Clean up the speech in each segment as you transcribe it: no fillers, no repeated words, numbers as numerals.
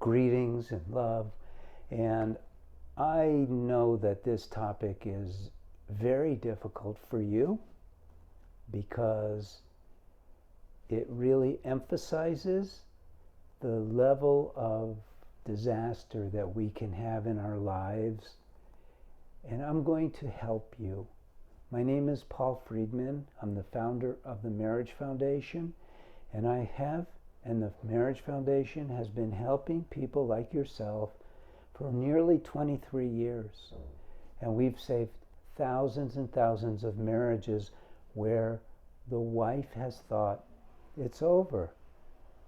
Greetings and love. And I know that this topic is very difficult for you because it really emphasizes the level of disaster that we can have in our lives. And I'm going to help you. My name is Paul Friedman. I'm the founder of the Marriage Foundation, and the Marriage Foundation has been helping people like yourself for nearly 23 years. And we've saved thousands and thousands of marriages where the wife has thought, it's over.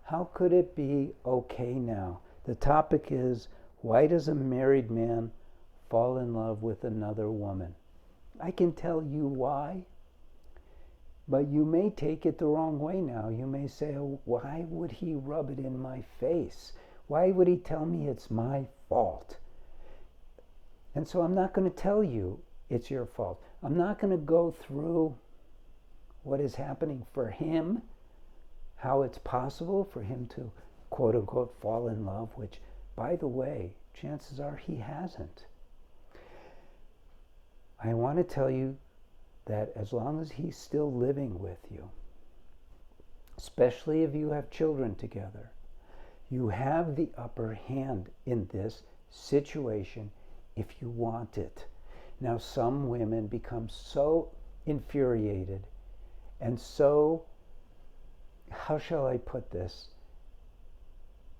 How could it be okay now? The topic is, why does a married man fall in love with another woman? I can tell you why. But you may take it the wrong way now. You may say, oh, why would he rub it in my face? Why would he tell me it's my fault? And so I'm not going to tell you it's your fault. I'm not going to go through what is happening for him, how it's possible for him to, quote unquote, fall in love, which, by the way, chances are he hasn't. I want to tell you that as long as he's still living with you, especially if you have children together, you have the upper hand in this situation if you want it. Now, some women become so infuriated and so, how shall I put this,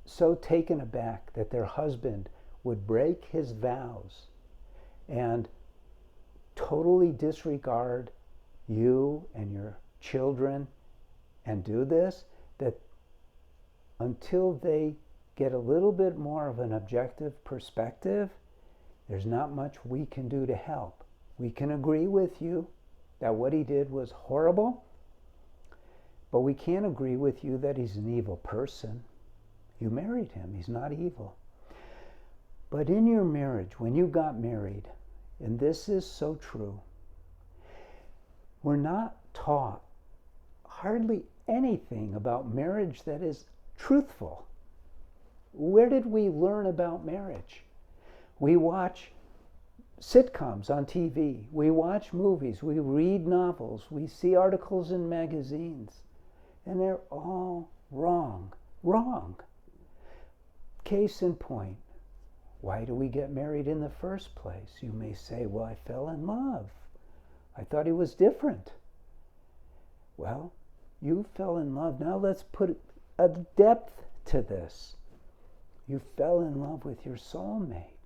so taken aback that their husband would break his vows and totally disregard you and your children and do this, that until they get a little bit more of an objective perspective, there's not much we can do to help. We can agree with you that what he did was horrible, but we can't agree with you that he's an evil person. You married him. He's not evil. But in your marriage, when you got married, and this is so true, we're not taught hardly anything about marriage that is truthful. Where did we learn about marriage? We watch sitcoms on TV. We watch movies. We read novels. We see articles in magazines. And they're all wrong. Wrong. Case in point. Why do we get married in the first place? You may say, well, I fell in love. I thought he was different. Well, you fell in love. Now let's put a depth to this. You fell in love with your soulmate.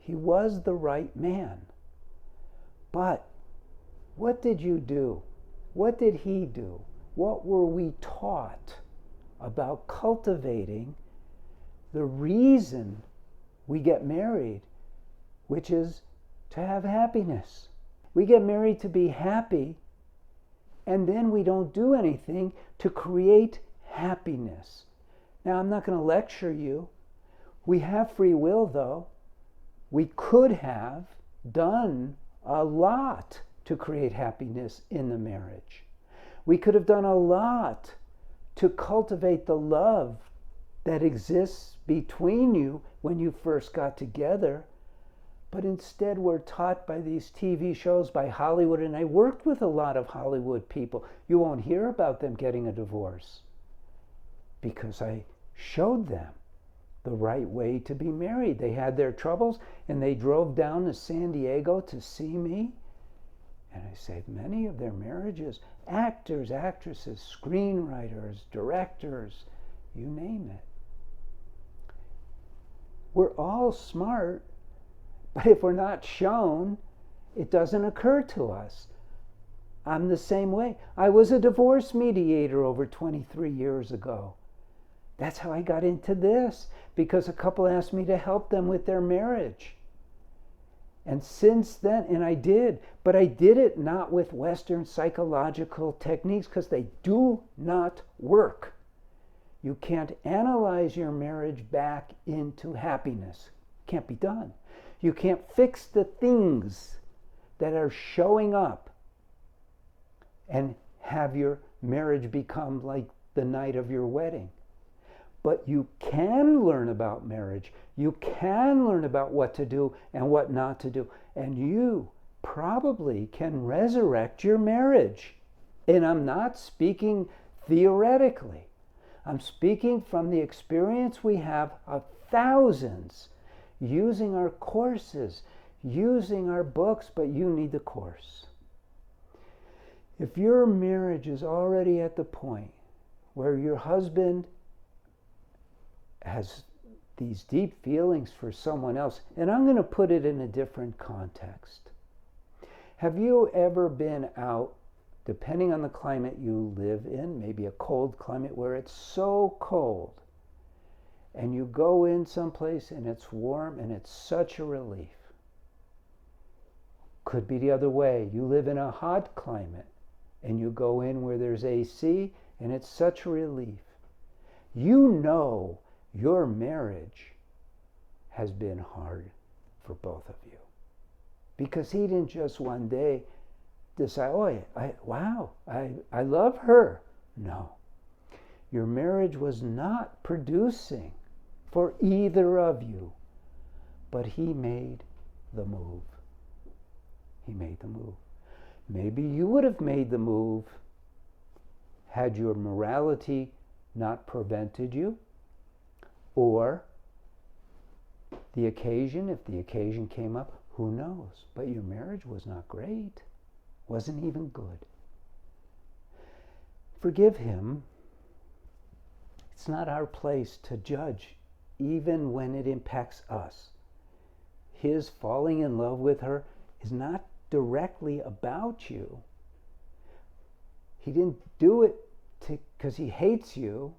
He was the right man. But what did you do? What did he do? What were we taught about cultivating the reason we get married, which is to have happiness? We get married to be happy, and then we don't do anything to create happiness. Now, I'm not going to lecture you. We have free will, though. We could have done a lot to create happiness in the marriage. We could have done a lot to cultivate the love that exists between you when you first got together. But instead we're taught by these TV shows, by Hollywood, and I worked with a lot of Hollywood people. You won't hear about them getting a divorce because I showed them the right way to be married. They had their troubles and they drove down to San Diego to see me, and I saved many of their marriages. Actors, actresses, screenwriters, directors, you name it. We're all smart, but if we're not shown, it doesn't occur to us. I'm the same way. I was a divorce mediator over 23 years ago. That's how I got into this, because a couple asked me to help them with their marriage. And since then, and I did, but I did it not with Western psychological techniques because they do not work. You can't analyze your marriage back into happiness. Can't be done. You can't fix the things that are showing up and have your marriage become like the night of your wedding. But you can learn about marriage. You can learn about what to do and what not to do. And you probably can resurrect your marriage. And I'm not speaking theoretically. I'm speaking from the experience we have of thousands using our courses, using our books, but you need the course. If your marriage is already at the point where your husband has these deep feelings for someone else, and I'm going to put it in a different context. Have you ever been out, depending on the climate you live in, maybe a cold climate where it's so cold, and you go in someplace and it's warm and it's such a relief? Could be the other way. You live in a hot climate and you go in where there's AC and it's such a relief. You know your marriage has been hard for both of you. Because he didn't just one day decide, oh, I love her. No. Your marriage was not producing for either of you. But he made the move. He made the move. Maybe you would have made the move had your morality not prevented you, or the occasion, if the occasion came up, who knows? But your marriage was not great, wasn't even good. Forgive him. It's not our place to judge, even when it impacts us. His falling in love with her is not directly about you. He didn't do it because he hates you.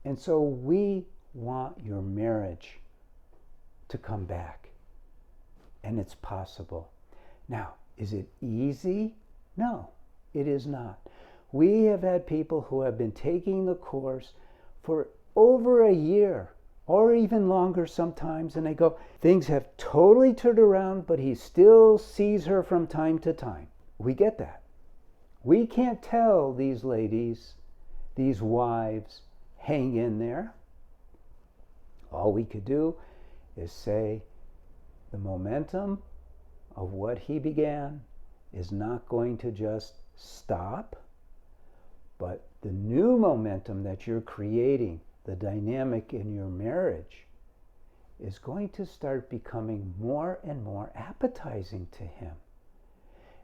And so we want your marriage to come back. And it's possible. Now, is it easy? No, it is not. We have had people who have been taking the course for over a year, or even longer sometimes, and they go, things have totally turned around, but he still sees her from time to time. We get that. We can't tell these ladies, these wives, hang in there. All we could do is say the momentum of what he began is not going to just stop, but the new momentum that you're creating, the dynamic in your marriage, is going to start becoming more and more appetizing to him.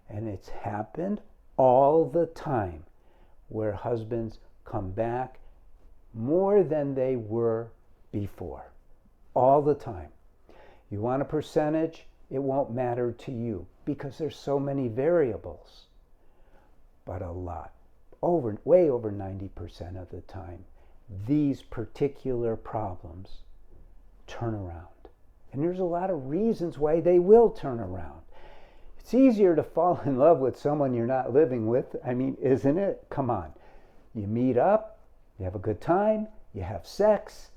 And it's happened all the time where husbands come back more than they were before. All the time. You want a percentage? It won't matter to you because there's so many variables. But a lot, way over 90% of the time, these particular problems turn around. And there's a lot of reasons why they will turn around. It's easier to fall in love with someone you're not living with. I mean, isn't it? Come on. You meet up, you have a good time, you have sex.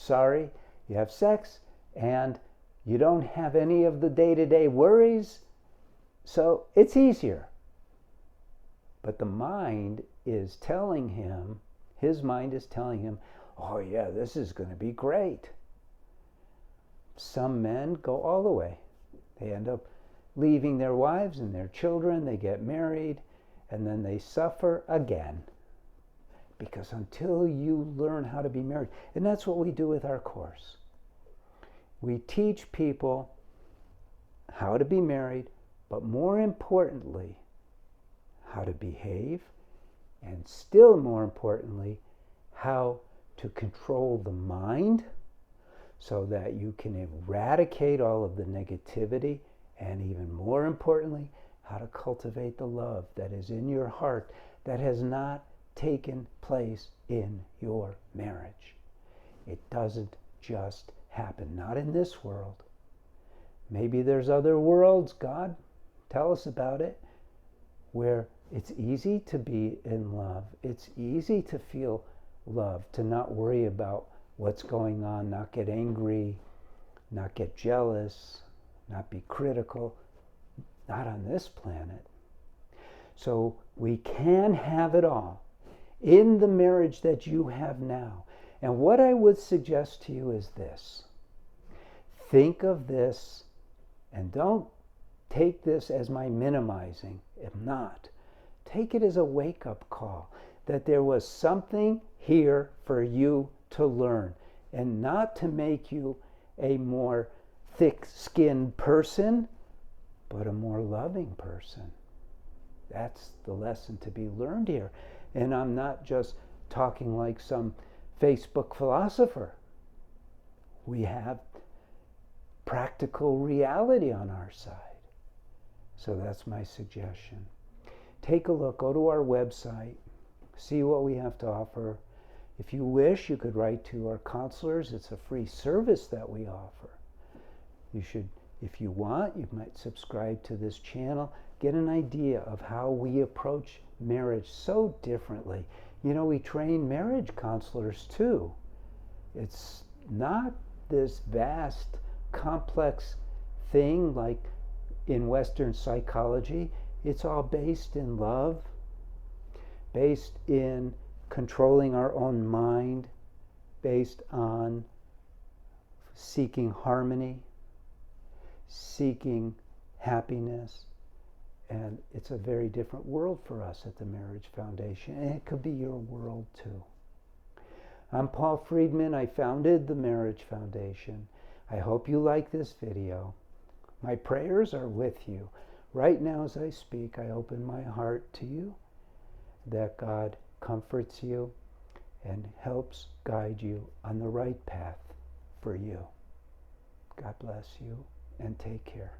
You have sex, and you don't have any of the day-to-day worries. So it's easier. But the mind is telling him, his mind is telling him, oh yeah, this is going to be great. Some men go all the way. They end up leaving their wives and their children, they get married, and then they suffer again. Because until you learn how to be married, and that's what we do with our course. We teach people how to be married, but more importantly, how to behave, and still more importantly, how to control the mind so that you can eradicate all of the negativity, and even more importantly, how to cultivate the love that is in your heart that has not taken place in your marriage. It doesn't just happen, not in this world. Maybe there's other worlds, God, tell us about it, where it's easy to be in love. It's easy to feel love, to not worry about what's going on, not get angry, not get jealous, not be critical. Not on this planet. So we can have it all. in the marriage that you have now. And what I would suggest to you is this. Think of this, and don't take this as my minimizing. I'm not. Take it as a wake-up call that there was something here for you to learn, and not to make you a more thick-skinned person, but a more loving person. That's the lesson to be learned here. And I'm not just talking like some Facebook philosopher. We have practical reality on our side. So that's my suggestion. Take a look, go to our website, see what we have to offer. If you wish, you could write to our counselors. It's a free service that we offer. You should, if you want, you might subscribe to this channel, get an idea of how we approach marriage so differently. You know, we train marriage counselors too. It's not this vast, complex thing like in Western psychology. It's all based in love, based in controlling our own mind, based on seeking harmony, seeking happiness. And it's a very different world for us at the Marriage Foundation, and it could be your world too. I'm Paul Friedman. I founded the Marriage Foundation. I hope you like this video. My prayers are with you. Right now as I speak, I open my heart to you, that God comforts you and helps guide you on the right path for you. God bless you, and take care.